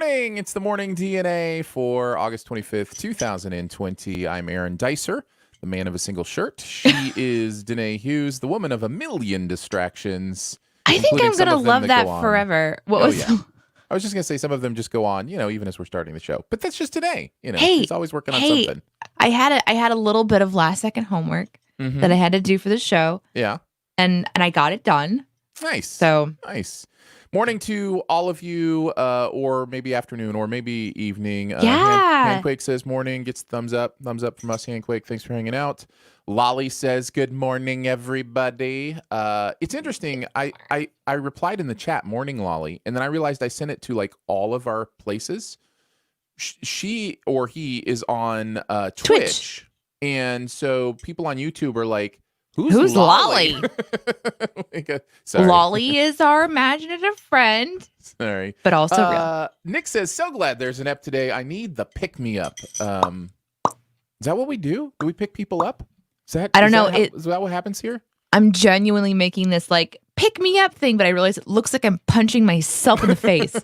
morning. It's the morning DNA for August 25th, 2020. I'm Aaron Dicer, the man of a single shirt. She is Danae Hughes, the woman of a million distractions. I think I'm going to love that forever. Yeah. I was just going to say some of them just go on, even as we're starting the show. But that's just today. She's always working on something. I had a little bit of last second homework that I had to do for the show. Yeah. And I got it done. Nice. So nice. Morning to all of you, or maybe afternoon, or maybe evening. Handquake says morning, gets thumbs up from us. Handquake, thanks for hanging out. Lolly says good morning, everybody. It's interesting. I replied in the chat, morning, Lolly, and then I realized I sent it to like all of our places. She or he is on Twitch, and so people on YouTube are like, Who's Lolly? Lolly is our imaginative friend. Sorry. But also real. Nick says, so glad there's an ep today. I need the pick-me-up. Is that what we do? Do we pick people up? I don't know. Is that what happens here? I'm genuinely making this like pick-me-up thing, but I realize it looks like I'm punching myself in the face.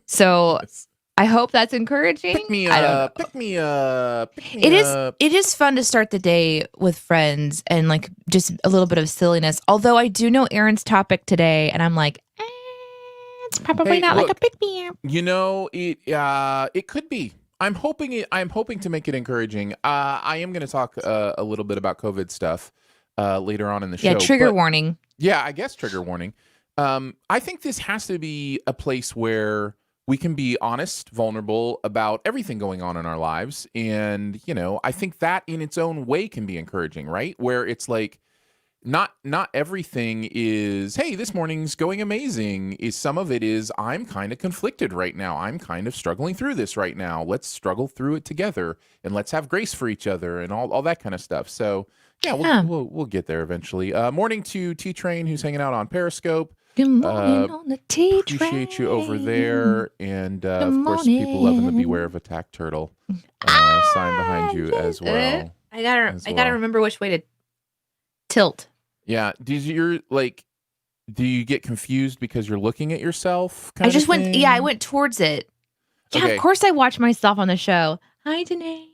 So... Yes. I hope that's encouraging. Pick me up. Pick me up. It is fun to start the day with friends and like just a little bit of silliness. Although I do know Aaron's topic today, and I'm like, it's probably not like a pick me up. It could be. I'm hoping to make it encouraging. I am going to talk a little bit about COVID stuff later on in the show. Yeah, trigger warning. Yeah, I guess trigger warning. I think this has to be a place where we can be honest, vulnerable about everything going on in our lives. And, I think that in its own way can be encouraging, right? Where it's like, not everything is, hey, this morning's going amazing. Some of it is, I'm kind of conflicted right now. I'm kind of struggling through this right now. Let's struggle through it together and let's have grace for each other and all that kind of stuff. So yeah, we'll get there eventually. Morning to T-Train, who's hanging out on Periscope. Good morning on the T-Train. Appreciate you over there. And of course, people loving the Beware of Attack Turtle sign behind you as well. I gotta remember which way to tilt. Yeah. Do you get confused because you're looking at yourself? I went towards it. Yeah, okay. Of course I watch myself on the show. Hi, Danae.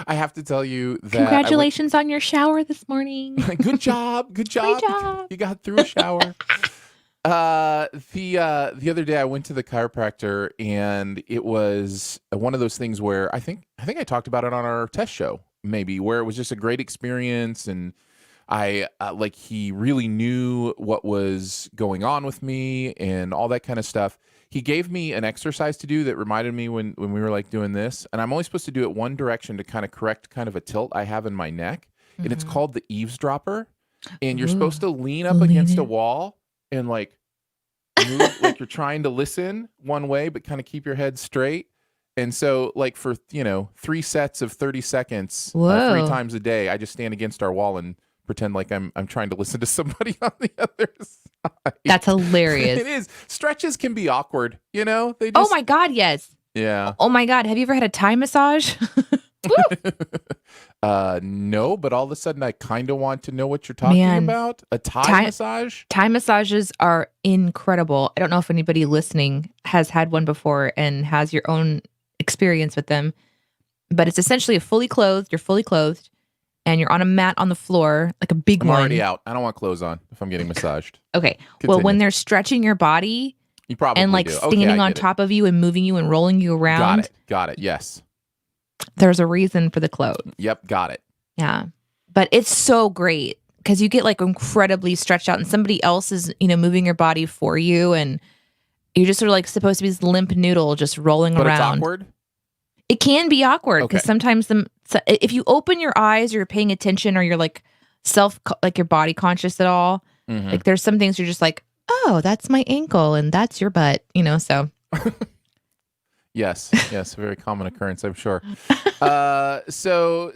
I have to tell you that congratulations on your shower this morning. Good job. Great job. You got through a shower. The other day I went to the chiropractor, and it was one of those things where I think I talked about it on our test show, maybe, where it was just a great experience, and I he really knew what was going on with me and all that kind of stuff. He gave me an exercise to do that reminded me when we were like doing this, and I'm only supposed to do it one direction to kind of correct kind of a tilt I have in my neck, and it's called the eavesdropper, and you're supposed to lean up against a wall and like move like you're trying to listen one way, but kind of keep your head straight. And so like for 3 sets of 30 seconds, 3 times a day, I just stand against our wall and pretend like I'm trying to listen to somebody on the other side. That's hilarious. It is. Stretches can be awkward, They just, oh my God, yes. Yeah. Oh my God, have you ever had a Thai massage? No, but all of a sudden I kind of want to know what you're talking about. A Thai massage? Thai massages are incredible. I don't know if anybody listening has had one before and has your own experience with them, but it's essentially you're fully clothed, and you're on a mat on the floor, like a big one. I'm already out. I don't want clothes on if I'm getting massaged. Okay. Continue. Well, when they're stretching your body, you probably and like standing on top of you and moving you and rolling you around. Got it. Yes. There's a reason for the clothes. Yep. Got it. Yeah. But it's so great because you get like incredibly stretched out, and somebody else is, moving your body for you, and you're just sort of like supposed to be this limp noodle just rolling around. But it's awkward? It can be awkward because sometimes if you open your eyes or you're paying attention or you're like your body conscious at all, like there's some things you're just like, oh, that's my ankle and that's your butt, so. Yes, a very common occurrence, I'm sure. So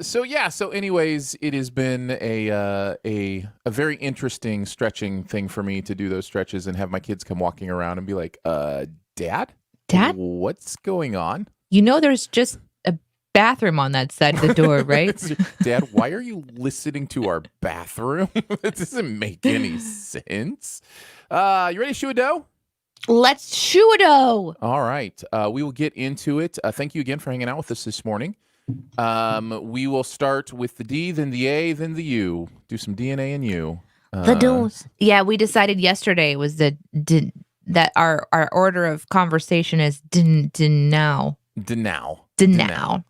anyways, it has been a very interesting stretching thing for me to do those stretches and have my kids come walking around and be like, Dad, what's going on? There's just a bathroom on that side of the door, right? Dad, why are you listening to our bathroom? That doesn't make any sense. You ready to shoe a dough? Let's shoo-a-do. All right. We will get into it. Thank you again for hanging out with us this morning. We will start with the D, then the A, then the U. Do some DNA and U. The do's. Yeah, we decided yesterday was that our order of conversation is now. Denow. Denow.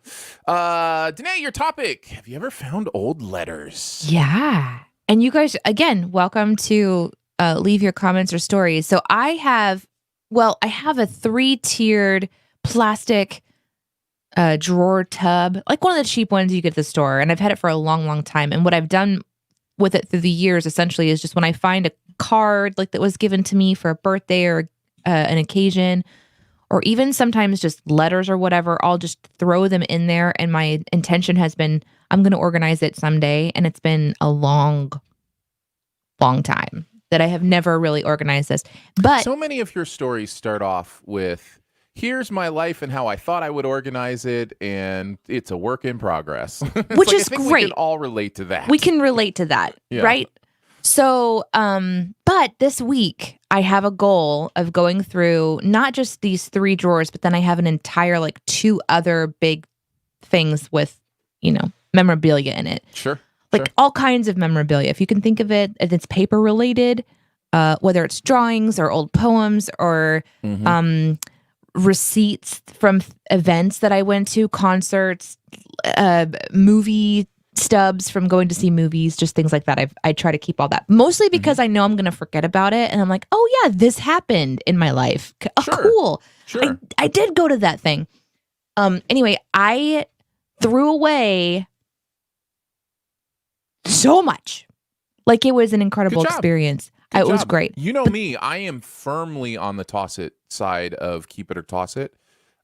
Your topic. Have you ever found old letters? Yeah. And you guys, again, welcome to leave your comments or stories. So I have a 3-tiered plastic drawer tub, like one of the cheap ones you get at the store. And I've had it for a long, long time. And what I've done with it through the years, essentially, is just when I find a card like that was given to me for a birthday or an occasion, or even sometimes just letters or whatever, I'll just throw them in there. And my intention has been, I'm going to organize it someday. And it's been a long, long time that I have never really organized this. But so many of your stories start off with, here's my life and how I thought I would organize it, and it's a work in progress. Which is great. We can all relate to that. We can relate to that, right? So, but this week I have a goal of going through not just these 3 drawers, but then I have an entire 2 other big things with, memorabilia in it. Sure. All kinds of memorabilia. If you can think of it, and it's paper related, whether it's drawings or old poems or receipts from events that I went to, concerts, movie stubs from going to see movies, just things like that. I try to keep all that, mostly because I know I'm going to forget about it. And I'm like, oh yeah, this happened in my life. Sure. Cool. Sure. I did go to that thing. Anyway, I threw away so much. It was an incredible experience. It was great. You know me, I am firmly on the toss it side of keep it or toss it.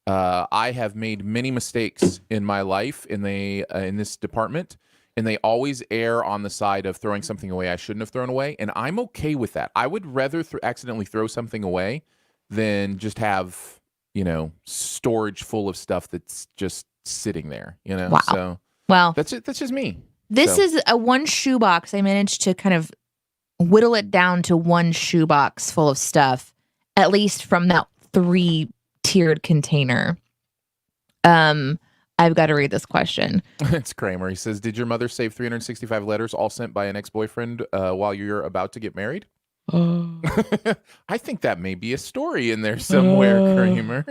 I have made many mistakes in my life in this department, and they always err on the side of throwing something away I shouldn't have thrown away, and I'm okay with that. I would rather accidentally throw something away than just have, storage full of stuff that's just sitting there, Wow. So well, that's just me. This is a 1 shoebox. I managed to kind of whittle it down to 1 shoebox full of stuff, at least from that 3-tiered container. I've got to read this question. It's Kramer. He says, did your mother save 365 letters all sent by an ex-boyfriend while you're about to get married? I think that may be a story in there somewhere, Kramer.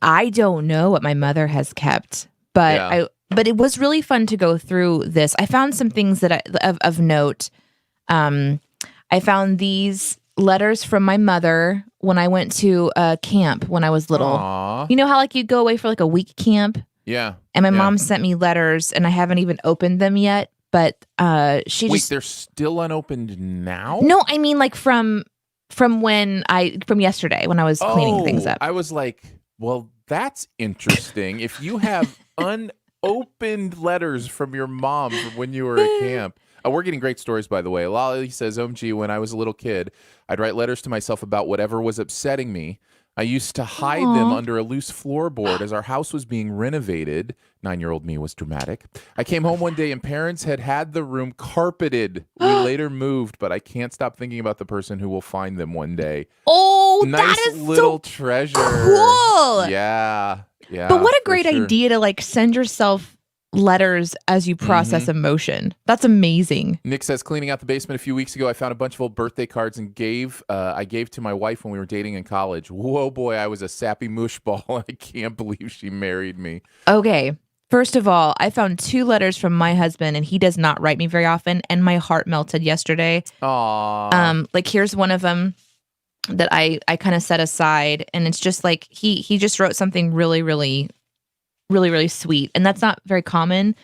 I don't know what my mother has kept, but but it was really fun to go through this. I found some things that of note. I found these letters from my mother when I went to camp when I was little. Aww. You know how you go away for a week camp? Yeah. And my mom sent me letters, and I haven't even opened them yet. But they're still unopened now? No, I mean from yesterday when I was cleaning things up. I was like, well, that's interesting. If you have unopened letters from your mom from when you were at camp. We're getting great stories, by the way. Lolly says, OMG, when I was a little kid, I'd write letters to myself about whatever was upsetting me. I used to hide them under a loose floorboard as our house was being renovated. 9-year-old me was dramatic. I came home one day and parents had the room carpeted. We later moved, but I can't stop thinking about the person who will find them one day. Oh, nice that is little so treasure. Cool. Yeah. But what a great idea to send yourself letters as you process emotion. That's amazing. Nick says, cleaning out the basement a few weeks ago, I found a bunch of old birthday cards and I gave to my wife when we were dating in college. Whoa, boy, I was a sappy mushball. I can't believe she married me. Okay. First of all, I found 2 letters from my husband, and he does not write me very often, and my heart melted yesterday. Aww. Here's one of them that I kind of set aside, and it's just he just wrote something really, really, really, really sweet, and that's not very common.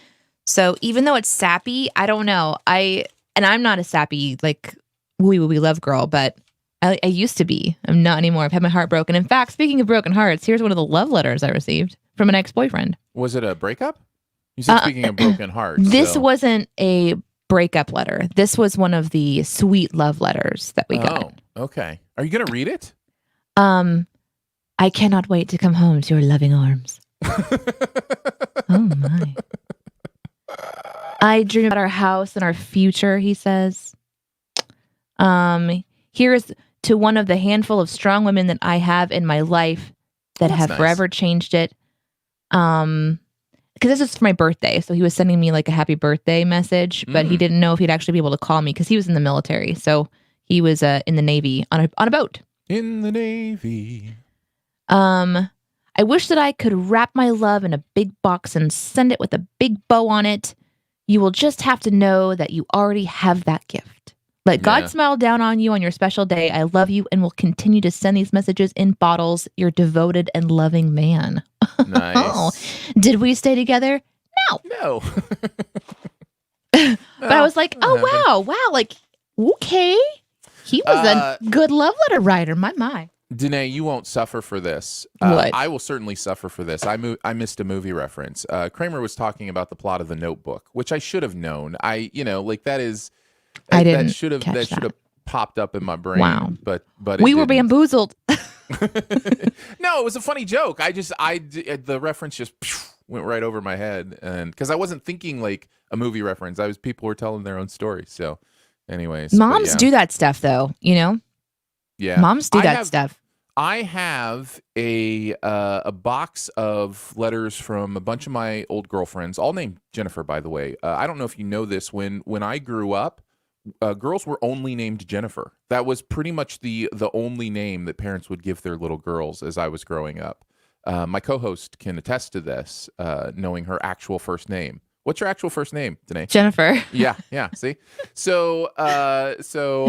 So even though it's sappy, I don't know. I'm not a sappy wooey love girl, but I used to be. I'm not anymore. I've had my heart broken. In fact, speaking of broken hearts, here's one of the love letters I received from an ex-boyfriend. Was it a breakup? You said speaking of broken hearts. This wasn't a breakup letter. This was one of the sweet love letters that we got. Oh, okay. Are you gonna read it? I cannot wait to come home to your loving arms. Oh my. I dream about our house and our future, he says. Here's to one of the handful of strong women that I have in my life that That's have nice. forever changed it. Because this is for my birthday, so he was sending me like a happy birthday message, but he didn't know if he'd actually be able to call me because he was in the military. So he was in the Navy on a boat. In the Navy. I wish that I could wrap my love in a big box and send it with a big bow on it. You will just have to know that you already have that gift. Let God smile down on you on your special day. I love you and will continue to send these messages in bottles. Your devoted and loving man. Nice. Did we stay together? No. But I was like, wow. Like, okay. He was a good love letter writer. My. Danae, you won't suffer for this. What? I will certainly suffer for this. I missed a movie reference. Kramer was talking about the plot of The Notebook, which I should have known. That is. I didn't. That should have popped up in my brain. Wow. But we were bamboozled. No, it was a funny joke. The reference just went right over my head, and because I wasn't thinking like a movie reference, people were telling their own story. So, anyways, moms do that stuff, though. You know. Yeah, moms do that stuff. I have a box of letters from a bunch of my old girlfriends, all named Jennifer, by the way. I don't know if you know this. When I grew up, girls were only named Jennifer. That was pretty much the only name that parents would give their little girls as I was growing up. My co-host can attest to this, knowing her actual first name. What's your actual first name, Danae? Jennifer. Yeah. See, so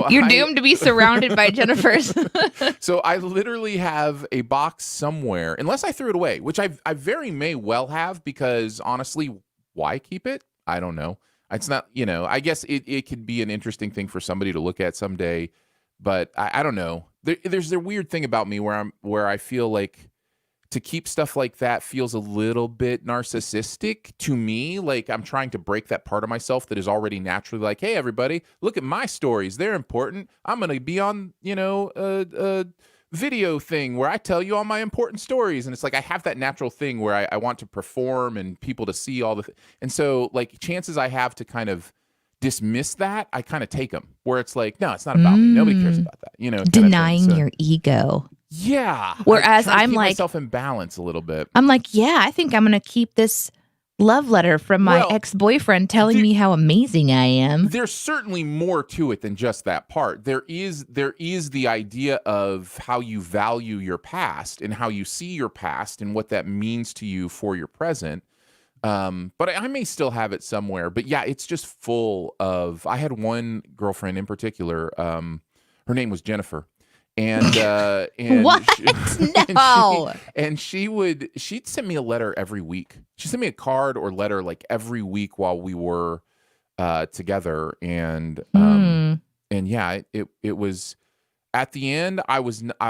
you're doomed to be surrounded by Jennifers. So I literally have a box somewhere, unless I threw it away, which I very may well have, because honestly, why keep it? I don't know. It's not, I guess it could be an interesting thing for somebody to look at someday, but I don't know. There's a weird thing about me where I feel like to keep stuff like that feels a little bit narcissistic to me. Like I'm trying to break that part of myself that is already naturally like, hey, everybody, look at my stories. They're important. I'm going to be on, a video thing where I tell you all my important stories. And it's like I have that natural thing where I want to perform and people to see all and so like chances I have to kind of dismiss that, I kind of take them where it's like, no, it's not about me. Nobody cares about that. Denying your ego. Yeah. Whereas I'm keep like myself in balance a little bit. I'm like, yeah, I think I'm going to keep this love letter from my ex-boyfriend telling me how amazing I am. There's certainly more to it than just that part. There is the idea of how you value your past and how you see your past and what that means to you for your present. But I may still have it somewhere. But yeah, it's just full of. I had one girlfriend in particular. Her name was Jennifer. And what? No. She'd send me a letter every week. She sent me a card or letter like every week while we were together. And yeah, it was at the end.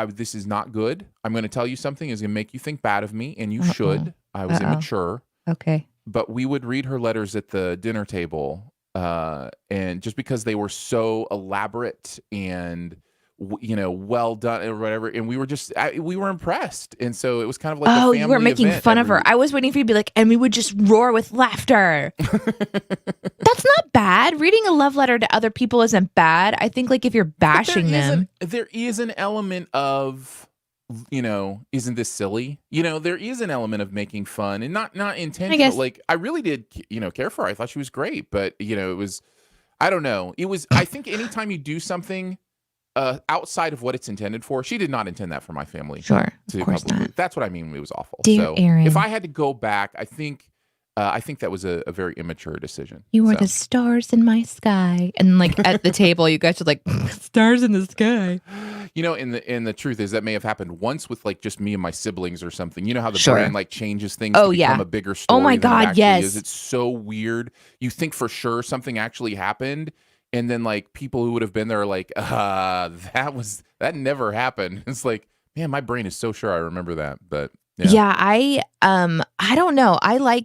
This is not good. I'm going to tell you something is going to make you think bad of me, and you should. I was immature. Okay. But we would read her letters at the dinner table, and just because they were so elaborate and well done or whatever, and we were impressed, and so it was kind of like a family you were making event fun of her. I was waiting for you to be like, and we would just roar with laughter. That's not bad. Reading a love letter to other people isn't bad. I think like if you're bashing them, there is an element of isn't this silly? There is an element of making fun and not intentional. Like I really did, care for her. I thought she was great, but it was, I don't know. It was, I think anytime you do something outside of what it's intended for, she did not intend that for my family. Sure, of course not. That's what I mean. It was awful. Dear Aaron, if I had to go back, I think that was a very immature decision. You were the stars in my sky, and like at the table, you guys are like stars in the sky. And the truth is that may have happened once with like just me and my siblings or something. You know how the brain like changes things to become a bigger story. Oh my God, than it actually is. It's so weird. You think for sure something actually happened, and then like people who would have been there are like, that never happened. It's like, man, my brain is so sure I remember that. But yeah, I don't know. I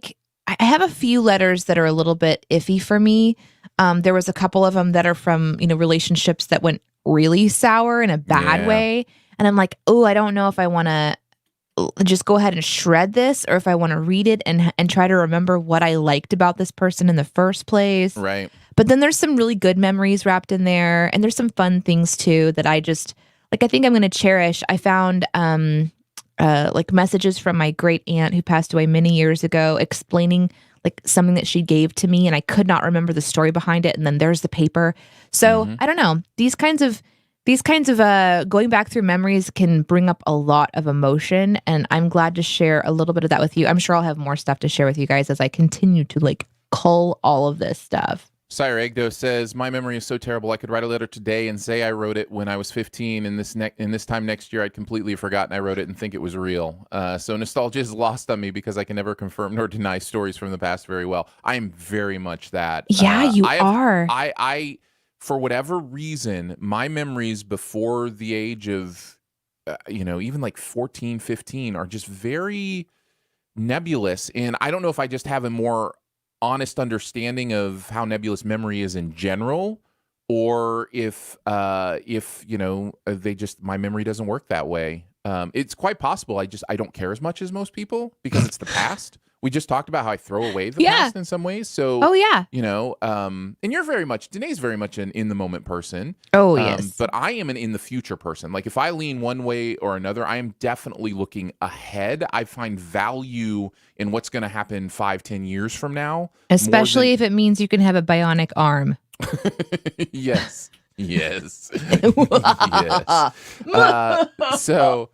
have a few letters that are a little bit iffy for me. There was a couple of them that are from, relationships that went really sour in a bad way. And I'm like, oh, I don't know if I want to just go ahead and shred this or if I want to read it and try to remember what I liked about this person in the first place. Right. But then there's some really good memories wrapped in there. And there's some fun things too that I just, like I think I'm going to cherish. I found like messages from my great aunt who passed away many years ago explaining like something that she gave to me, and I could not remember the story behind it, and then there's the paper. So Mm-hmm. I don't know, these kinds of going back through memories can bring up a lot of emotion, and I'm glad to share a little bit of that with you. I'm sure I'll have more stuff to share with you guys as I continue to like cull all of this stuff. Sire Egdo says, "My memory is so terrible. I could write a letter today and say I wrote it when I was 15, and this time next year I'd completely forgotten I wrote it and think it was real. So nostalgia is lost on me because I can never confirm nor deny stories from the past very well. I am very much that. Yeah, you are. I for whatever reason, my memories before the age of, even like 14, 15 are just very nebulous, and I don't know if I just have a more honest understanding of how nebulous memory is in general, or if they just my memory doesn't work that way. It's quite possible I don't care as much as most people because it's the past. We just talked about how I throw away the Yeah. past in some ways. So Oh yeah. and you're Danae's very much an in the moment person. Oh yes. But I am an in the future person. Like if I lean one way or another, I am definitely looking ahead. I find value in what's going to happen 5-10 years from now. Especially if it means you can have a bionic arm. Yes. Yes. Yes. So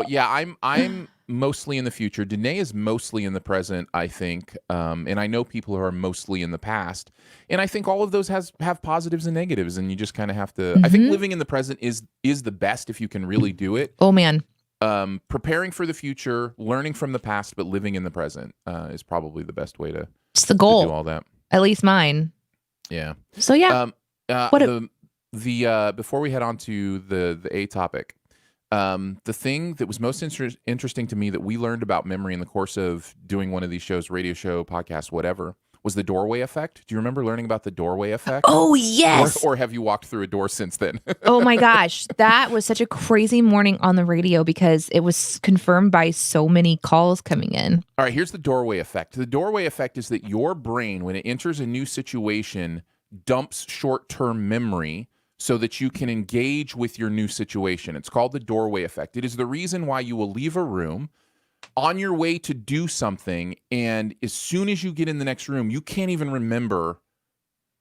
yeah, I'm mostly in the future. Danae is mostly in the present, I think. And I know people who are mostly in the past. And I think all of those have positives and negatives, and you just kind of have to I think living in the present is the best if you can really do it. Oh man. Preparing for the future, learning from the past, but living in the present is probably the best way to It's the goal. do all that. At least mine. Yeah. So yeah. Before we head on to the A topic, the thing that was most interesting to me that we learned about memory in the course of doing one of these shows, radio show, podcast, whatever, was the doorway effect. Do you remember learning about the doorway effect? Oh yes. Or have you walked through a door since then? Oh my gosh, that was such a crazy morning on the radio because it was confirmed by so many calls coming in. All right, here's the doorway effect. The doorway effect is that your brain, when it enters a new situation, dumps short-term memory so that you can engage with your new situation. It's called the doorway effect. It is the reason why you will leave a room on your way to do something, and as soon as you get in the next room, you can't even remember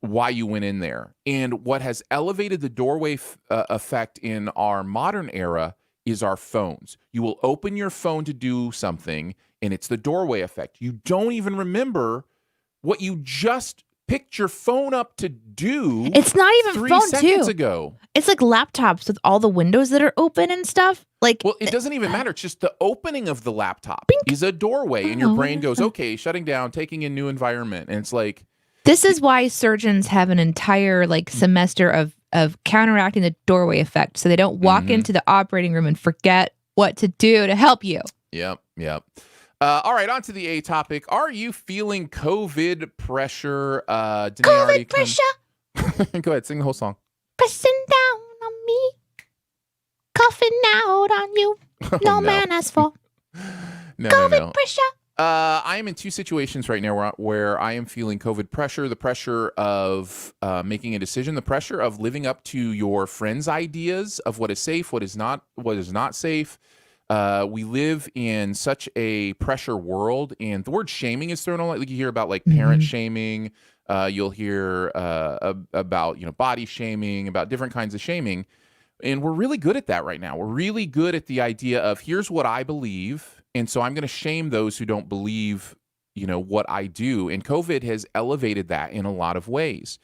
why you went in there. And what has elevated the doorway effect in our modern era is our phones. You will open your phone to do something, and it's the doorway effect. You don't even remember what you just picked your phone up to do. It's not even 3 phone seconds too. ago. It's like laptops with all the windows that are open and stuff. Like, well, it doesn't even matter. It's just the opening of the laptop is a doorway, and your brain goes, okay, shutting down, taking in new environment. And it's like, this is why surgeons have an entire like semester of counteracting the doorway effect, so they don't walk into the operating room and forget what to do to help you. Yep. All right, on to the A topic. Are you feeling COVID pressure? COVID pressure. Go ahead, sing the whole song. Pressing down on me, coughing out on you. No man asked for COVID pressure. I am in 2 situations right now where I am feeling COVID pressure. The pressure of making a decision, the pressure of living up to your friends' ideas of what is safe, what is not safe. We live in such a pressure world, and the word shaming is thrown on. Like you hear about like parent shaming. You'll hear about body shaming, about different kinds of shaming, and we're really good at that right now. We're really good at the idea of here's what I believe, and so I'm going to shame those who don't believe what I do. And COVID has elevated that in a lot of ways.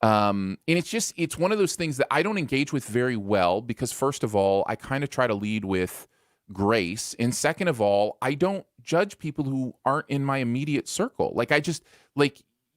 And it's one of those things that I don't engage with very well because first of all, I kind of try to lead with grace, and second of all, I don't judge people who aren't in my immediate circle. Like I just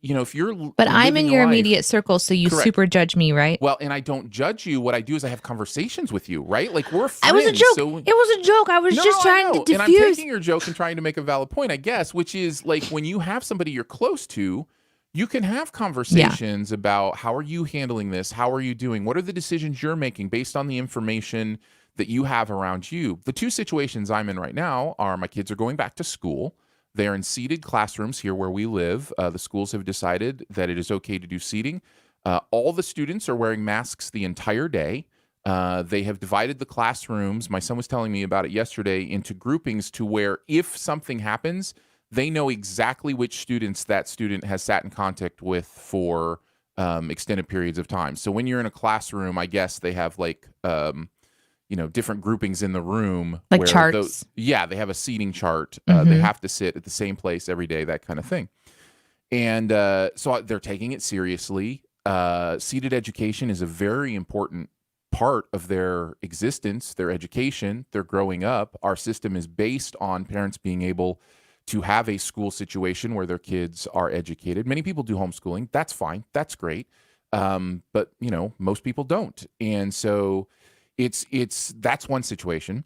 if you're but I'm in your immediate circle, so you correct. Super judge me, right? Well, and I don't judge you. What I do is I have conversations with you, right? Like we're friends. It was a joke. So, it was a joke. I was just trying to diffuse. And I'm taking your joke and trying to make a valid point, I guess, which is like when you have somebody you're close to, you can have conversations about how are you handling this? How are you doing? What are the decisions you're making based on the information that you have around you? The 2 situations I'm in right now are my kids are going back to school. They're in seated classrooms here where we live. The schools have decided that it is okay to do seating. All the students are wearing masks the entire day. They have divided the classrooms. My son was telling me about it yesterday into groupings to where if something happens, they know exactly which students that student has sat in contact with for extended periods of time. So when you're in a classroom, I guess they have like different groupings in the room Like where charts. they have a seating chart. They Mhm. have to sit at the same place every day, that kind of thing. And so they're taking it seriously. Seated education is a very important part of their existence, their education, their growing up. Our system is based on parents being able to have a school situation where their kids are educated. Many people do homeschooling. That's fine. That's great. But most people don't. And so that's one situation.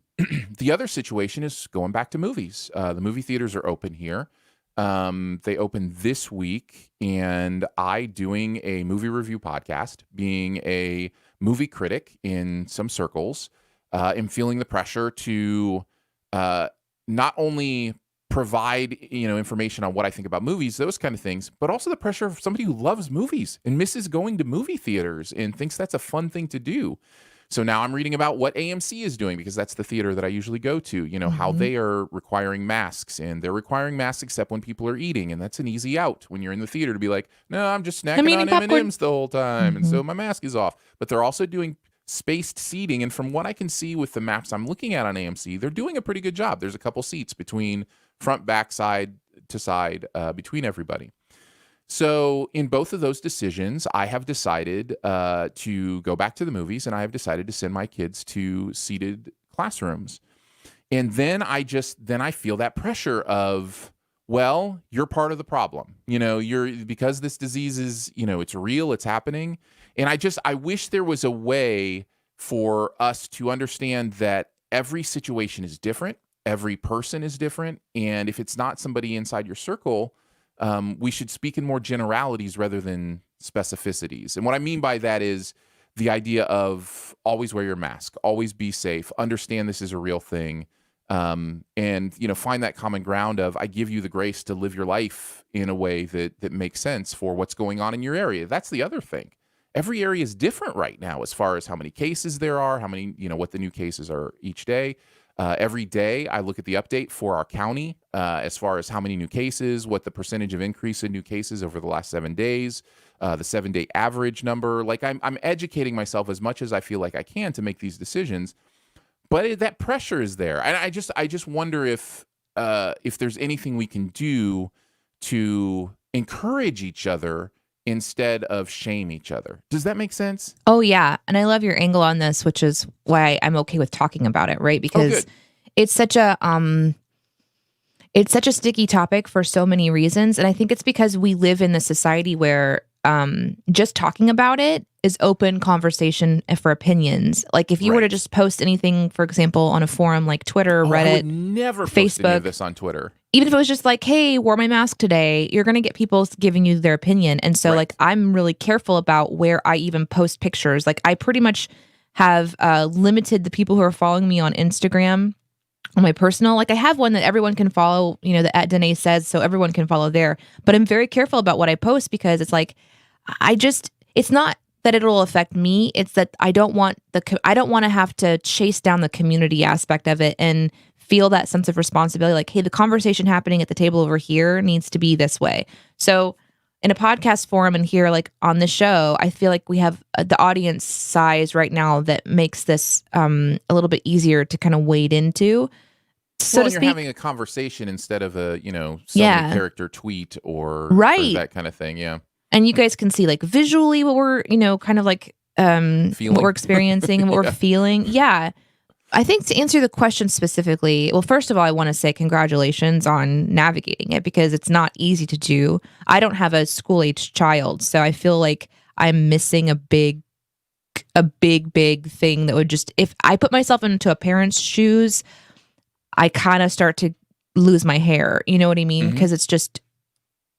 The other situation is going back to movies. The movie theaters are open here. They opened this week, and I, doing a movie review podcast, being a movie critic in some circles, am feeling the pressure to not only provide information on what I think about movies, those kind of things, but also the pressure of somebody who loves movies and misses going to movie theaters and thinks that's a fun thing to do. So now I'm reading about what AMC is doing, because that's the theater that I usually go to, how Mhm. they are requiring masks, and they're requiring masks except when people are eating. And that's an easy out when you're in the theater to be like, no, I'm just I'm snacking eating on popcorn. M&Ms the whole time. And Mhm. so my mask is off. But they're also doing spaced seating. And from what I can see with the maps I'm looking at on AMC, they're doing a pretty good job. There's a couple seats between front, back, side to side, between everybody. So in both of those decisions, I have decided to go back to the movies, and I have decided to send my kids to seated classrooms. And then I feel that pressure of, well, you're part of the problem. You're, because this disease is, it's real, it's happening. And I wish there was a way for us to understand that every situation is different, every person is different, and if it's not somebody inside your circle, we should speak in more generalities rather than specificities. And what I mean by that is the idea of always wear your mask, always be safe, understand this is a real thing, and find that common ground of, I give you the grace to live your life in a way that makes sense for what's going on in your area. That's the other thing. Every area is different right now as far as how many cases there are, how many, what the new cases are each day. Every day, I look at the update for our county as far as how many new cases, what the percentage of increase in new cases over the last 7 days, the 7-day average number. Like I'm educating myself as much as I feel like I can to make these decisions, but that pressure is there, and I just wonder if there's anything we can do to encourage each other instead of shame each other. Does that make sense? Oh yeah, and I love your angle on this, which is why I'm okay with talking about it, right? Oh, Because good. it's such a it's such a sticky topic for so many reasons, and I think it's because we live in this society where just talking about it is open conversation for opinions. Like if you were to Right. just post anything, for example, on a forum like Twitter, Oh, I Reddit, would never post any of Facebook, this on Twitter. even if it was just like, hey, wore my mask today, you're going to get people giving you their opinion. And so, like, Right. I'm really careful about where I even post pictures. Like, I pretty much have limited the people who are following me on Instagram on my personal. Like, I have one that everyone can follow, the @Danae says, so everyone can follow there. But I'm very careful about what I post because it's like, it's not that it'll affect me. It's that I don't want I don't want to have to chase down the community aspect of it and feel that sense of responsibility. Like, hey, the conversation happening at the table over here needs to be this way. So in a podcast forum and here, like on the show, I feel like we have the audience size right now that makes this a little bit easier to kind of wade into, so Well, to and you're having speak. a conversation instead of a, so many Yeah, character tweet or right. that kind of thing. Yeah. And you guys can see like visually what we're, kind of like what we're Feeling. experiencing and what we're Yeah. feeling. Yeah. I think to answer the question specifically, well, first of all, I want to say congratulations on navigating it because it's not easy to do. I don't have a school age child, so I feel like I'm missing a big thing that would just, if I put myself into a parent's shoes, I kind of start to lose my hair. You know what I mean? Hmm. Because it's just,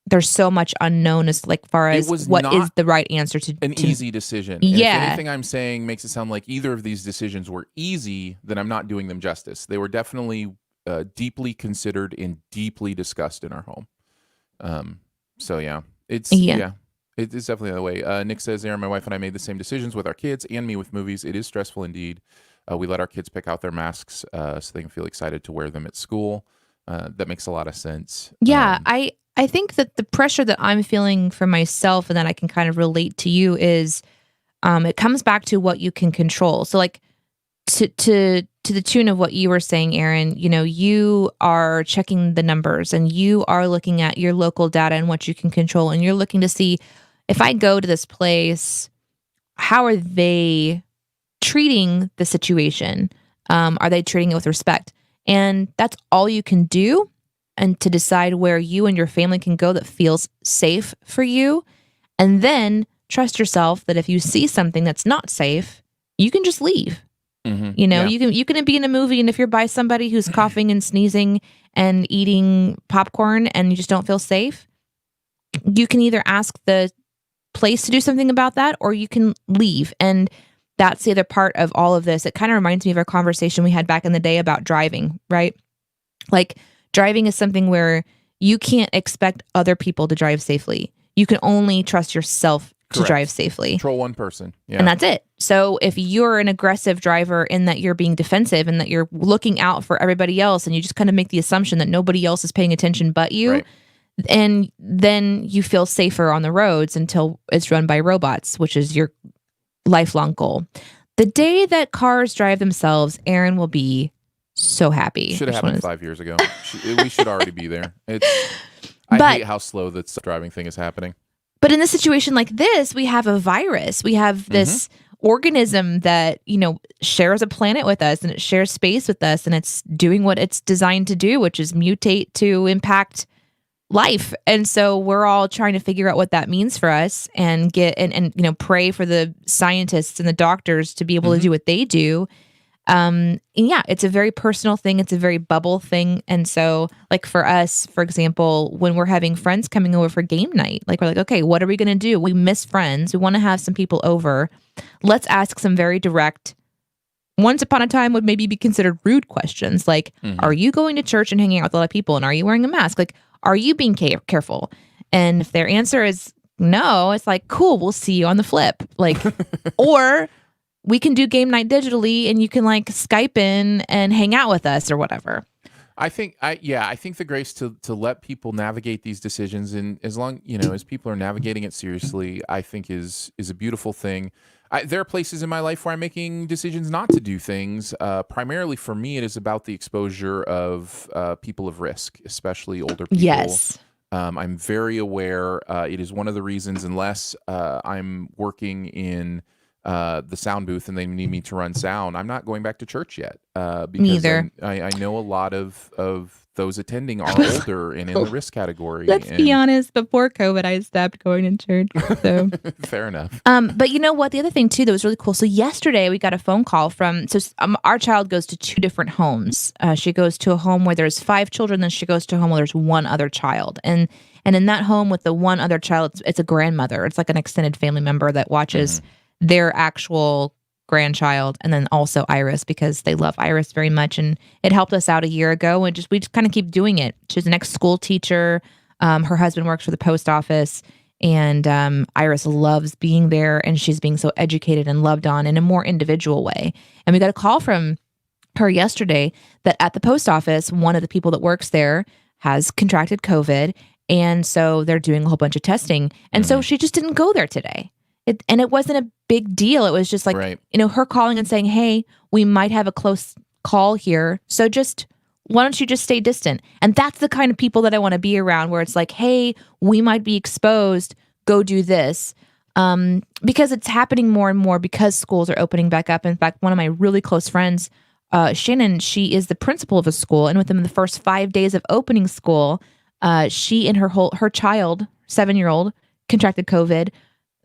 there's so much unknown as like far It as was what is not the right answer an to easy decision. And if yeah. anything I'm saying makes it sound like either of these decisions were easy, then I'm not doing them justice. They were definitely deeply considered and deeply discussed in our home. So yeah, Yeah. yeah. It is definitely the way. Nick says, Aaron, my wife and I made the same decisions with our kids and me with movies. It is stressful indeed. We let our kids pick out their masks so they can feel excited to wear them at school. That makes a lot of sense. Yeah, I think that the pressure that I'm feeling for myself and that I can kind of relate to you is it comes back to what you can control. So like to the tune of what you were saying, Aaron, you are checking the numbers and you are looking at your local data and what you can control, and you're looking to see, if I go to this place, how are they treating the situation? Are they treating it with respect? And that's all you can do, and to decide where you and your family can go that feels safe for you. And then trust yourself that if you see something that's not safe, you can just leave. Mm-hmm. Yeah. you can be in a movie, and if you're by somebody who's coughing and sneezing and eating popcorn and you just don't feel safe, you can either ask the place to do something about that, or you can leave. And that's the other part of all of this. It kind of reminds me of our conversation we had back in the day about driving, right? Like, driving is something where you can't expect other people to drive safely. You can only trust yourself to drive safely. Control one person. Yeah. And that's it. So if you're an aggressive driver in that you're being defensive and that you're looking out for everybody else, and you just kind of make the assumption that nobody else is paying attention but you, right. And then you feel safer on the roads until it's run by robots, which is your lifelong goal. The day that cars drive themselves, Aaron will be so happy. Should have happened 5 years ago. We should already be there. I hate how slow the driving thing is happening. But in a situation like this, we have a virus. We have this organism that, shares a planet with us, and it shares space with us, and it's doing what it's designed to do, which is mutate to impact life. And so we're all trying to figure out what that means for us, and pray for the scientists and the doctors to be able to do what they do. And yeah, it's a very personal thing. It's a very bubble thing. And so, like, for us, for example, when we're having friends coming over for game night, like, we're like, okay, what are we going to do? We miss friends. We want to have some people over. Let's ask some very direct, once upon a time would maybe be considered rude questions. Like, are you going to church and hanging out with a lot of people? And are you wearing a mask? Like, are you being careful? And if their answer is no, it's like, cool, we'll see you on the flip. Like, or we can do game night digitally, and you can like Skype in and hang out with us or whatever. I think the grace to let people navigate these decisions, and as long, as people are navigating it seriously, I think is a beautiful thing. There are places in my life where I'm making decisions not to do things. Primarily for me, it is about the exposure of people of risk, especially older people. Yes. I'm very aware. It is one of the reasons, unless I'm working in the sound booth and they need me to run sound, I'm not going back to church yet. Because Neither. I know a lot of those attending are older and in the risk category. Let's be honest. Before COVID, I stopped going to church. So fair enough. But you know what? The other thing too that was really cool. So yesterday we got a phone call from. So our child goes to 2 different homes. She goes to a home where there's 5 children. Then she goes to a home where there's 1 other child. And in that home with the 1 other child, it's a grandmother. It's like an extended family member that watches their actual grandchild, and then also Iris, because they love Iris very much, and it helped us out a year ago, and we just kind of keep doing it. She's an ex-school teacher. Her husband works for the post office, and Iris loves being there, and she's being so educated and loved on in a more individual way. And we got a call from her yesterday that at the post office, one of the people that works there has contracted COVID, and so they're doing a whole bunch of testing, and so she just didn't go there today. It wasn't a big deal. It was just like, her calling and saying, hey, we might have a close call here. So why don't you just stay distant? And that's the kind of people that I want to be around, where it's like, hey, we might be exposed. Go do this. Because it's happening more and more because schools are opening back up. In fact, one of my really close friends, Shannon, she is the principal of a school. And within the first 5 days of opening school, she and her child, 7-year-old, contracted COVID.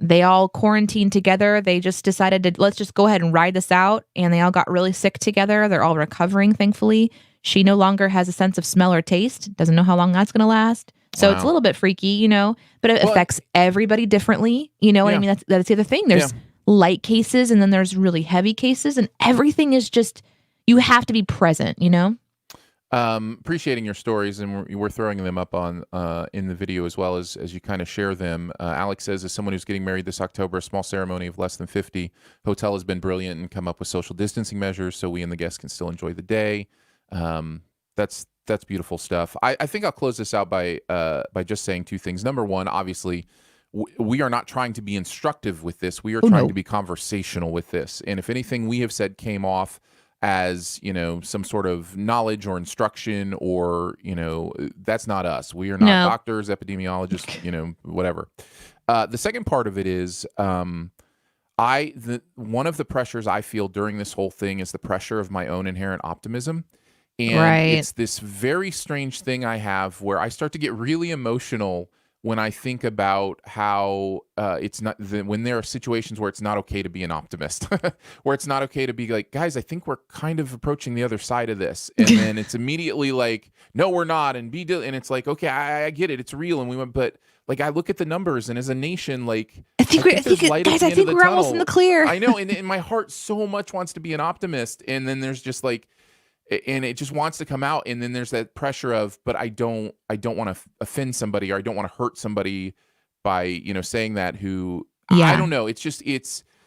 They all quarantined together. They just decided let's just go ahead and ride this out. And they all got really sick together. They're all recovering, thankfully. She no longer has a sense of smell or taste. Doesn't know how long that's going to last. So It's a little bit freaky, but it affects everybody differently. You know what I mean? That's the other thing. There's light cases, and then there's really heavy cases, and everything is just, you have to be present, Appreciating your stories, and we're throwing them up on in the video as well as you kind of share them. Alex says, as someone who's getting married this October, a small ceremony of less than 50, hotel has been brilliant and come up with social distancing measures so we and the guests can still enjoy the day. That's beautiful stuff. I think I'll close this out by just saying two things. Number one, obviously, we are not trying to be instructive with this. We are trying to be conversational with this. And if anything we have said came off as, some sort of knowledge or instruction or, that's not us. We are not doctors, epidemiologists, whatever. The second part of it is one of the pressures I feel during this whole thing is the pressure of my own inherent optimism. And it's this very strange thing I have where I start to get really emotional when I think about how when there are situations where it's not okay to be an optimist, where it's not okay to be like, guys, I think we're kind of approaching the other side of this. And then it's immediately like, no, we're not. And it's like, okay, I get it. It's real. And we went, but like, I look at the numbers and as a nation, like, I think we're almost in the clear. I know. And my heart so much wants to be an optimist. And then there's just like, and it just wants to come out, and then there's that pressure of, but I don't want to offend somebody, or I don't want to hurt somebody by saying that. I don't know.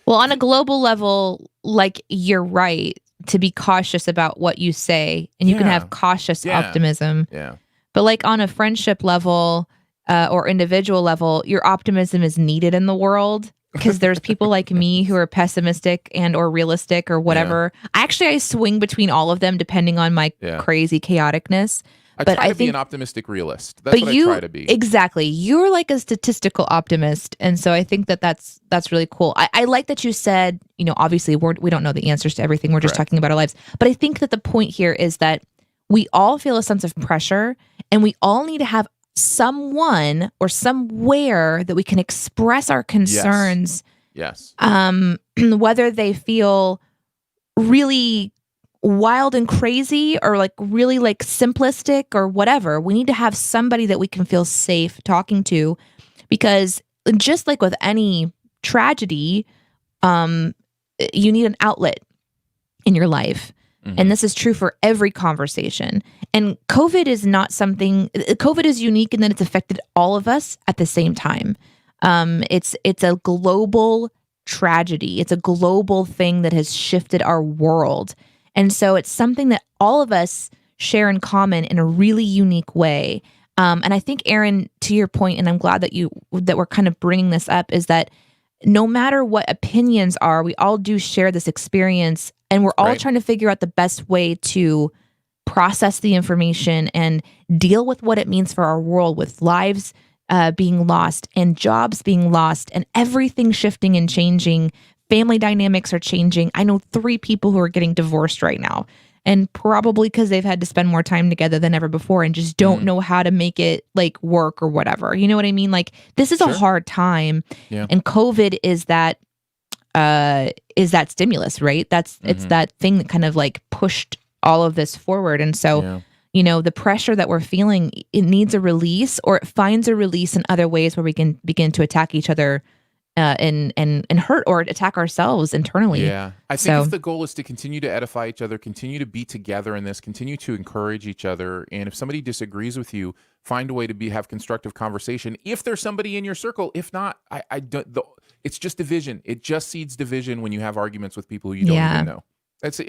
Well, on a global level, like, you're right to be cautious about what you say, and you can have cautious optimism. Yeah. But like on a friendship level or individual level, your optimism is needed in the world. Because there's people like me who are pessimistic and or realistic or whatever. I swing between all of them depending on my crazy chaoticness. I try to be an optimistic realist. That's what I try to be. Exactly. You're like a statistical optimist. And so I think that's really cool. I like that you said, obviously we don't know the answers to everything. We're just talking about our lives. But I think that the point here is that we all feel a sense of pressure, and we all need to have someone or somewhere that we can express our concerns. Yes. Whether they feel really wild and crazy or like really like simplistic or whatever, we need to have somebody that we can feel safe talking to, because just like with any tragedy, you need an outlet in your life. Mm-hmm. And this is true for every conversation. And COVID is unique in that it's affected all of us at the same time. It's a global tragedy. It's a global thing that has shifted our world. And so it's something that all of us share in common in a really unique way. And I think, Aaron, to your point, and I'm glad that we're kind of bringing this up, is that no matter what opinions are, we all do share this experience, and we're all trying to figure out the best way to process the information and deal with what it means for our world, with lives being lost and jobs being lost and everything shifting and changing. Family dynamics are changing. I know 3 people who are getting divorced right now, and probably because they've had to spend more time together than ever before and just don't know how to make it like work or whatever. You know what I mean? Like, this is a hard time. Yeah. And COVID is that stimulus, right? It's that thing that kind of like pushed all of this forward. And so, the pressure that we're feeling, it needs a release, or it finds a release in other ways where we can begin to attack each other and hurt or attack ourselves internally. Yeah. I think if the goal is to continue to edify each other, continue to be together in this, continue to encourage each other. And if somebody disagrees with you, find a way to have constructive conversation. If there's somebody in your circle, if not, I don't, it's just division. It just seeds division when you have arguments with people who you don't even know. That's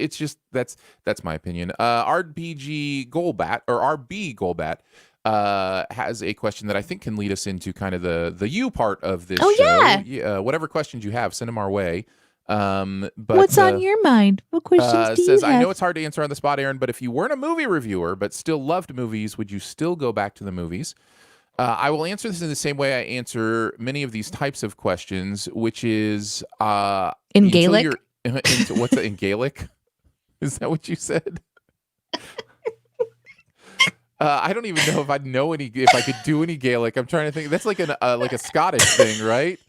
my opinion. RBG Goalbat, or RB Goalbat, has a question that I think can lead us into kind of the you part of this show. Yeah. Whatever questions you have, send them our way. But what's on your mind? What questions do you have? I know it's hard to answer on the spot, Aaron, but if you weren't a movie reviewer but still loved movies, would you still go back to the movies? I will answer this in the same way I answer many of these types of questions, which is in Gaelic. What's it in Gaelic? Is that what you said? I don't even know if if I could do any Gaelic. I'm trying to think. That's like a Scottish thing, right?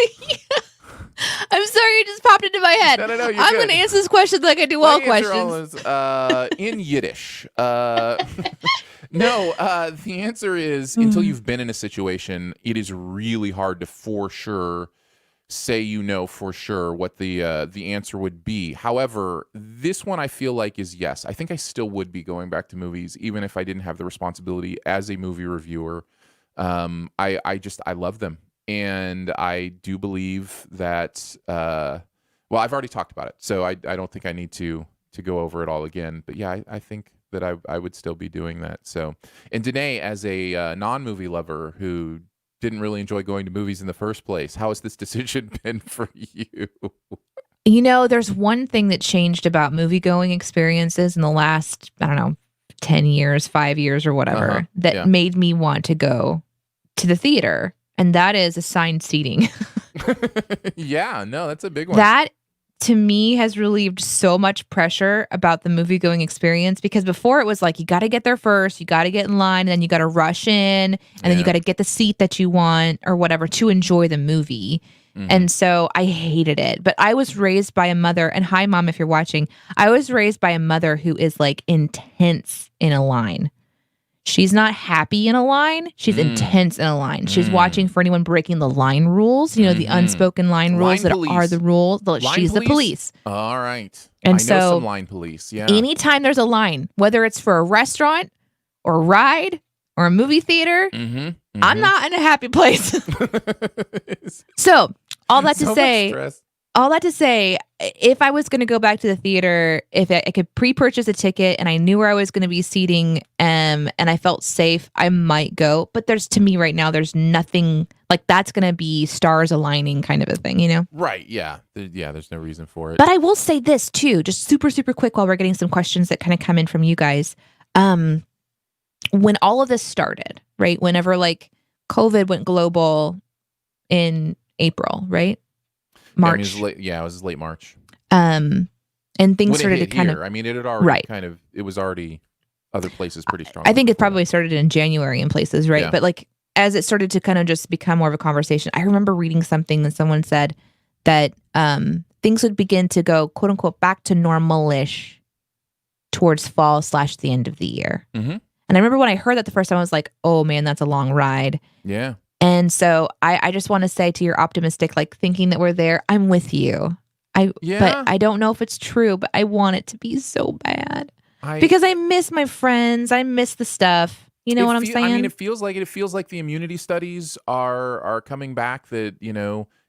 I'm sorry, it just popped into my head. No, I'm going to answer this question like I do all questions. In Yiddish. No, the answer is until you've been in a situation, it is really hard to for sure say for sure what the answer would be. However, this one I feel like is yes. I think I still would be going back to movies even if I didn't have the responsibility as a movie reviewer. I love them, and I do believe that. Well, I've already talked about it, so I don't think I need to go over it all again. But yeah, I think that I would still be doing that. So, and Danae, as a non-movie lover who didn't really enjoy going to movies in the first place, how has this decision been for you? There's one thing that changed about movie going experiences in the last, I don't know, 10 years, 5 years or whatever, that made me want to go to the theater. And that is assigned seating. Yeah, no, that's a big one. That to me has relieved so much pressure about the movie going experience, because before it was like, you got to get there first, you got to get in line, and then you got to rush in, and then you got to get the seat that you want or whatever to enjoy the movie. Mm-hmm. And so I hated it. But I was raised by a mother, and hi, Mom, if you're watching, I was raised by a mother who is like intense in a line. She's not happy in a line. She's intense in a line. She's watching for anyone breaking the line rules, the unspoken line rules that are the rules. She's the police. All right. And I so know some line police. Yeah. Anytime there's a line, whether it's for a restaurant or a ride or a movie theater, I'm not in a happy place. So all that to say, if I was going to go back to the theater, if I could pre-purchase a ticket and I knew where I was going to be seating, and I felt safe, I might go. But to me right now, there's nothing like that's going to be stars aligning kind of a thing, Right. Yeah. There's no reason for it. But I will say this too, just super, super quick while we're getting some questions that kind of come in from you guys. When all of this started, right? Whenever like COVID went global in April, right? March. It was late March. And things started to kind of. I mean, it had already it was already other places pretty strong. I think it probably started in January in places, right? Yeah. But like as it started to kind of just become more of a conversation, I remember reading something that someone said that things would begin to go, quote unquote, back to normal-ish towards fall / the end of the year. Mm-hmm. And I remember when I heard that the first time, I was like, oh man, that's a long ride. Yeah. And so I just want to say to your optimistic, like thinking that we're there, I'm with you. But I don't know if it's true, but I want it to be so bad because I miss my friends. I miss the stuff. You know what I'm saying? I mean, it feels like the immunity studies are coming back that,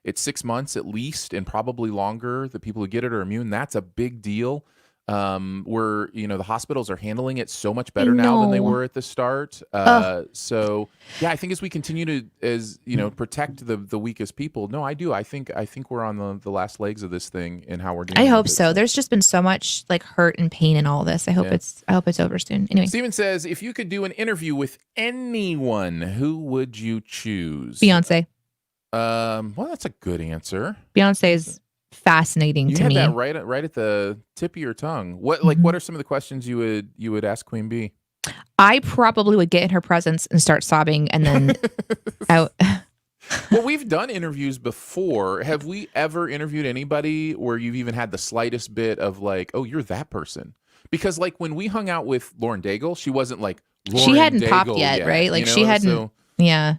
it's 6 months at least and probably longer. The people who get it are immune. That's a big deal. Where the hospitals are handling it so much better now than they were at the start. So yeah, I think as we continue to protect the weakest people. No, I do. I think we're on the last legs of this thing and how we're doing. I hope so. There's just been so much like hurt and pain in all this. I hope it's over soon. Anyway, Steven says, if you could do an interview with anyone, who would you choose? Beyonce. Well, that's a good answer. Beyonce is fascinating to me. You had that right at the tip of your tongue. What are some of the questions you would ask Queen Bee? I probably would get in her presence and start sobbing, and then out. Well, we've done interviews before. Have we ever interviewed anybody where you've even had the slightest bit of like, oh, you're that person? Because like when we hung out with Lauren Daigle, she wasn't like she hadn't Daigle popped yet, right? Like she hadn't. So, yeah.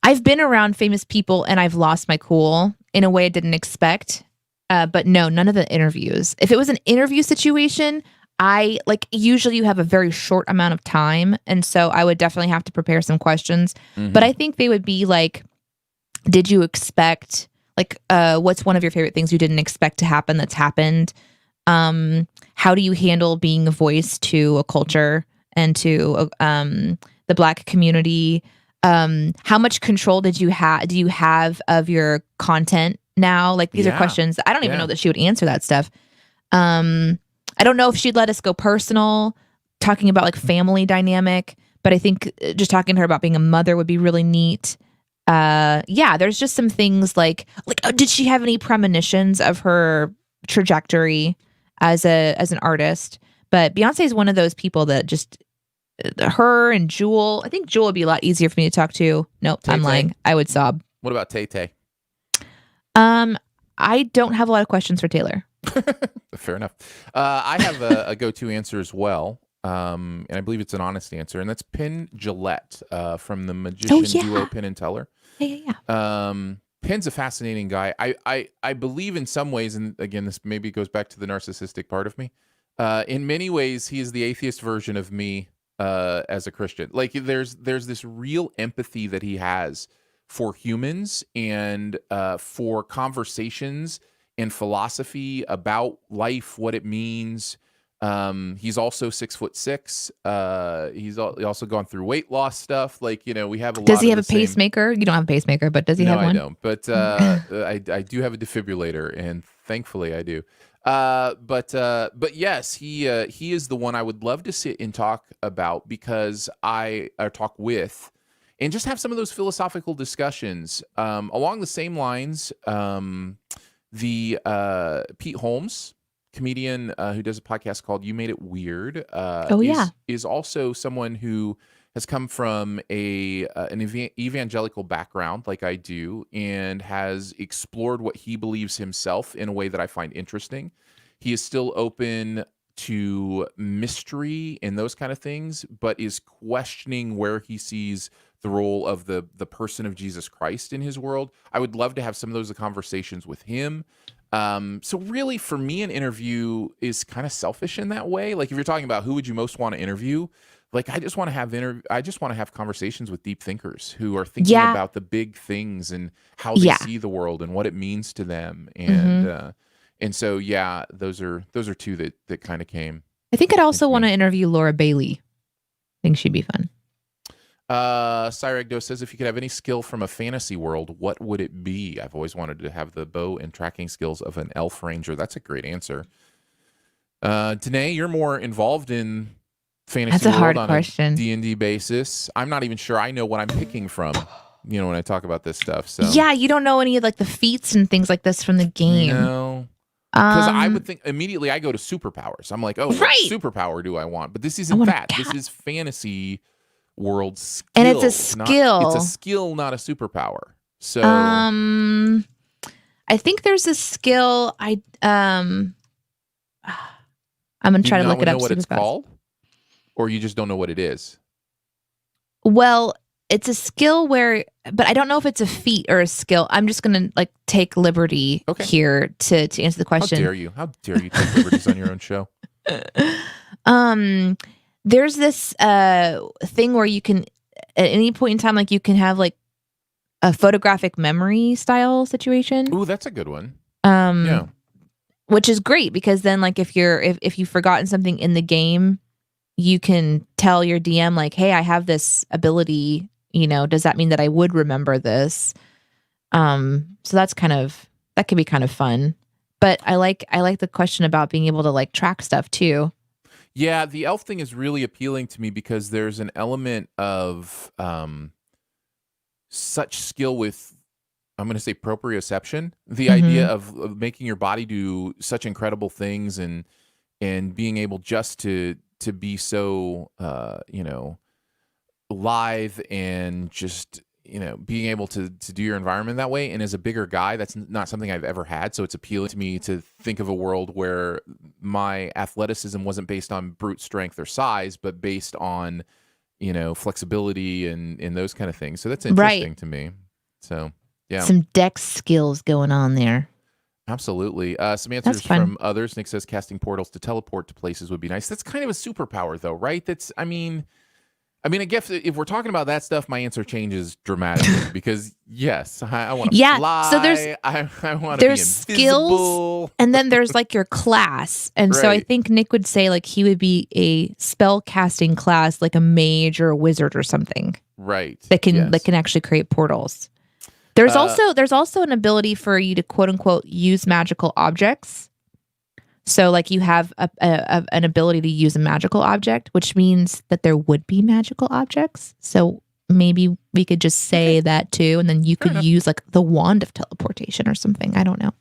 I've been around famous people and I've lost my cool in a way I didn't expect. But no, none of the interviews. If it was an interview situation, usually you have a very short amount of time. And so I would definitely have to prepare some questions. Mm-hmm. But I think they would be like, did you expect, what's one of your favorite things you didn't expect to happen that's happened? How do you handle being a voice to a culture and to the Black community? How much control do you have of your content now? Like these are questions. I don't even know that she would answer that stuff. I don't know if she'd let us go personal, talking about like family dynamic, but I think just talking to her about being a mother would be really neat. There's just some things like did she have any premonitions of her trajectory as an artist? But Beyonce is one of those people that just her and Jewel. I think Jewel would be a lot easier for me to talk to. Nope, Tay-Tay. I'm lying. I would sob. What about Tay-Tay? I don't have a lot of questions for Taylor. Fair enough. I have a go-to answer as well, and I believe it's an honest answer, and that's Penn Jillette from the magician duo Penn and Teller. Yeah. Penn's a fascinating guy. I believe in some ways, and again, this maybe goes back to the narcissistic part of me. In many ways, he is the atheist version of me as a Christian. Like there's this real empathy that he has for humans and for conversations and philosophy about life, what it means. He's also 6'6". He's also gone through weight loss stuff. Like, we have a Does lot he of have the a same. pacemaker? You don't have a pacemaker, but does he No, have I one? don't. But I do have a defibrillator, and thankfully I do. But yes, he is the one I would love to sit and talk about because I talk with, and just have some of those philosophical discussions along the same lines. The Pete Holmes, comedian who does a podcast called "You Made It Weird," Oh, yeah. is also someone who has come from an evangelical background like I do, and has explored what he believes himself in a way that I find interesting. He is still open to mystery and those kind of things, but is questioning where he sees the role of the person of Jesus Christ in his world. I would love to have some of those conversations with him. So really, for me, an interview is kind of selfish in that way. Like if you're talking about who would you most want to interview, like I just want to have conversations with deep thinkers who are thinking Yeah. about the big things and how they Yeah. see the world and what it means to them. Mhm. And so yeah, those are two that kind of came I think I'd also into want to me. interview Laura Bailey. I think she'd be fun. Cyregdo says, if you could have any skill from a fantasy world, what would it be? I've always wanted to have the bow and tracking skills of an elf ranger. That's a great answer. Danae, you're more involved in fantasy That's a world hard on question. a D&D basis. I'm not even sure I know what I'm picking from, when I talk about this stuff. So Yeah, you don't know any of like the feats and things like this from the game. no. Because I would Um, think immediately I go to superpowers. I'm like, oh, what right. superpower do I want? But this I isn't want a that. This cat. is fantasy world skill. And it's a It's skill. a skill, not a superpower. So I think there's a skill. I'm gonna do try you to not look it know up what super it's fast. called? Or you just don't know what it is? Well, it's a skill but I don't know if it's a feat or a skill. I'm just gonna like take liberty Okay. here to answer the How question. dare you? How dare you take liberties on your own show? There's this thing where you can at any point in time, like you can have like a photographic memory style situation. Ooh, that's a good one. Yeah. Which is great because then like if you've forgotten something in the game, you can tell your DM like, hey, I have this ability, does that mean that I would remember this? So that can be kind of fun. But I like the question about being able to like track stuff too. Yeah, the elf thing is really appealing to me because there's an element of such skill with, I'm going to say, proprioception. The idea of making your body do such incredible things and being able just to be so lithe and just being able to do your environment that way. And as a bigger guy, that's not something I've ever had. So it's appealing to me to think of a world where my athleticism wasn't based on brute strength or size, but based on, flexibility and those kind of things. So that's interesting to me. So yeah. Some dex skills going on there. Absolutely. Some answers from others. Nick says casting portals to teleport to places would be nice. That's kind of a superpower though, right? I guess if we're talking about that stuff, my answer changes dramatically because yes, I want to fly. So I want to be invisible. Skills, and then there's like your class. And so I think Nick would say like he would be a spell casting class, like a mage or a wizard or something. Right. That can actually create portals. There's also an ability for you to quote unquote use magical objects. So like you have an ability to use a magical object, which means that there would be magical objects. So maybe we could just say that too, and then you could use like the wand of teleportation or something. I don't know.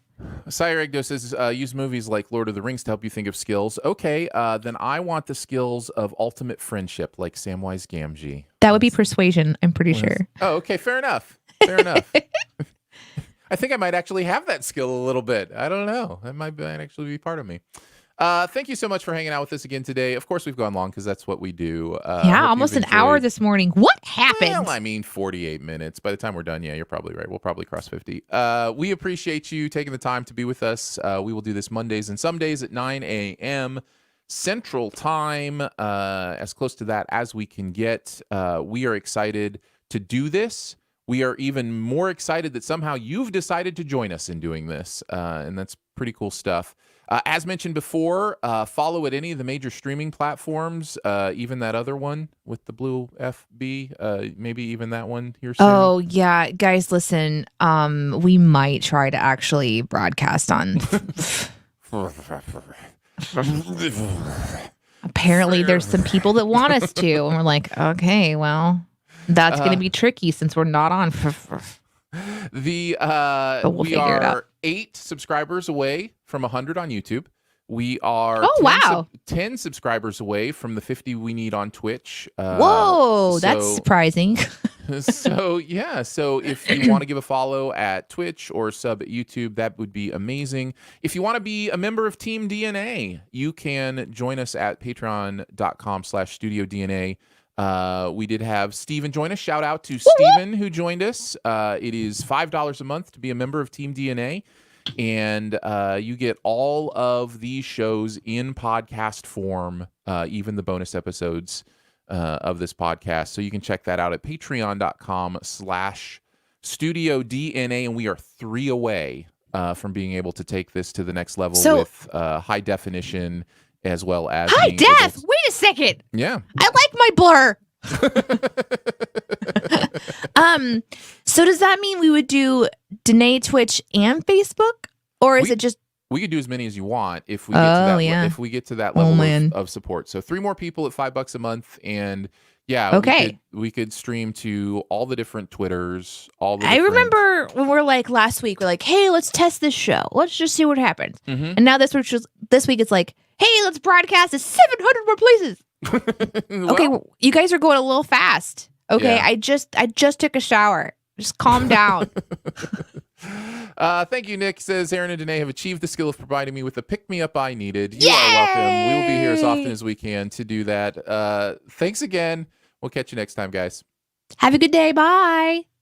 Cyregdo says use movies like Lord of the Rings to help you think of skills. Okay, then I want the skills of ultimate friendship like Samwise Gamgee. That would be persuasion, I'm pretty sure. Oh, okay, fair enough. Fair enough. I think I might actually have that skill a little bit. I don't know. That might actually be part of me. Thank you so much for hanging out with us again today. Of course, we've gone long because that's what we do. Yeah, Hope almost you've an hour enjoyed- this morning. What happened? Well, I mean, 48 minutes. By the time we're done, yeah, you're probably right. We'll probably cross 50. We appreciate you taking the time to be with us. We will do this Mondays and some days at 9 a.m. Central Time, as close to that as we can get. We are excited to do this. We are even more excited that somehow you've decided to join us in doing this, and that's pretty cool stuff. As mentioned before, follow at any of the major streaming platforms, even that other one with the blue FB, maybe even that one here soon. Oh, yeah. Guys, listen, we might try to actually broadcast on. Apparently, there's some people that want us to. And we're like, okay, well, that's going to be tricky since we're not on. We figure it out. are 8 subscribers away from 100 on YouTube. We are 10 subscribers away from the 50 we need on Twitch. Whoa, that's surprising. So if you want to give a follow at Twitch or sub at YouTube, that would be amazing. If you want to be a member of Team DNA, you can join us at patreon.com/studiodna. We did have Steven join us. Shout out to Steven who joined us. It is $5 a month to be a member of Team DNA. And you get all of these shows in podcast form, even the bonus episodes of this podcast. So you can check that out at patreon.com/studiodna. And we are 3 away from being able to take this to the next level with high definition as well as high def. Wait a second. Yeah. I like my blur. So does that mean we would do Danae, Twitch, and Facebook, or is it just? We could do as many as you want if we get to that. If we get to that level of support. So 3 more people at $5 a month, and we could stream to all the different Twitters. I remember when we're like last week, we're like, hey, let's test this show. Let's just see what happens. Mm-hmm. And now this week it's like, hey, let's broadcast to 700 more places. Okay, you guys are going a little fast. Okay, yeah. I just took a shower. Just calm down. Thank you, Nick. Says Aaron and Danae have achieved the skill of providing me with the pick-me-up I needed. You are welcome. We will be here as often as we can to do that. Thanks again. We'll catch you next time, guys. Have a good day. Bye.